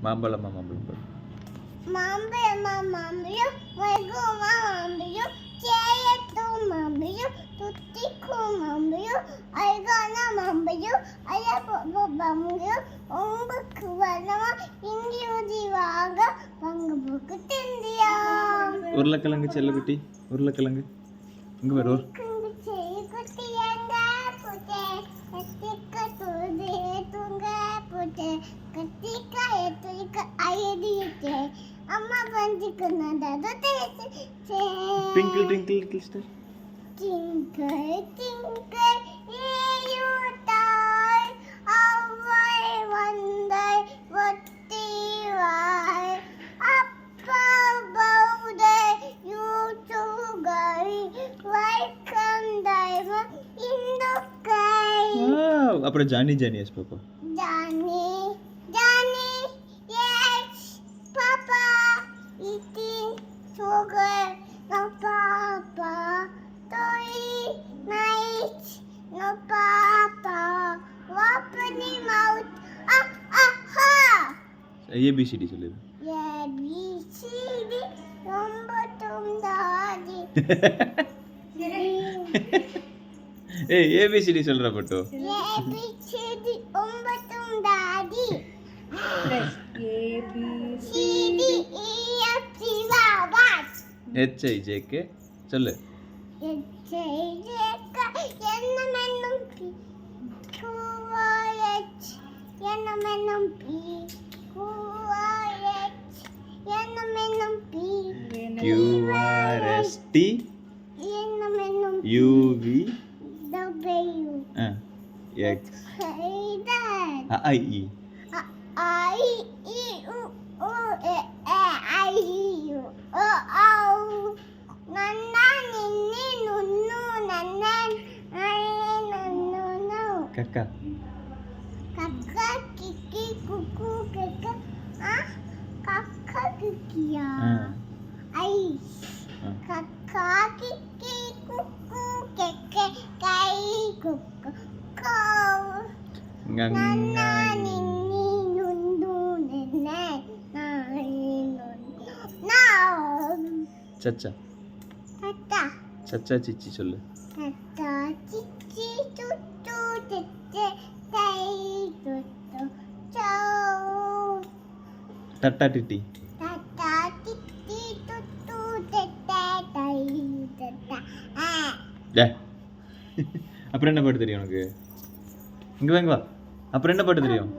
மாம்பழமா மாம்பழம் பாடு. மாம்பழமா மாம்பழம் வைகுமா மாம்பழம் சேயத்தும் மாம்பழம் துத்திக்கும் மாம்பழம் அழகான மாம்பழம் அழகு மாம்பழம் உங்களுக்கு வரமா இந்தியுதி வாங்க பங்கு போக்கு திந்தியா. உருளைக்கிழங்கு செல்லக்குட்டி உருளைக்கிழங்கு இங்க வர அம்மா பஞ்சிக்குனதோ தேசி twinkle twinkle little star Twinkle, twinkle, little star, how I wonder what you are. Up above the YouTube like a diamond in the sky. அப்புறம் Johnny Johnny yes papa. Johnny, Johnny, yes, Papa, eating sugar, no Papa. Toy, night, no Papa, open your mouth, ha. A B C D சொல்லு. ABCD, ரொம்ப துண்டாடி. ஏய் ABCD சொல்றா பட்டு. ABCD, ரொம்ப துண்டாடி. ABCD, EFG, what. HIJK சொல்லு. QRST UV X IE Kakak Kakak kiki kuku kakak kakak kiki ya ais kakak kiki kuku kakak kai kuku kau nana nini nundu nenek Chacha tata Chacha Chichi சொல்லு. tata cici tutu tete tai tutu ciao Tata Titi tata cici tutu tete tai tata டே அப்புறம் என்ன பாட்டு தெரியும் உனக்கு? இங்க வாங்க வா. அப்புறம் என்ன பாட்டு தெரியும்?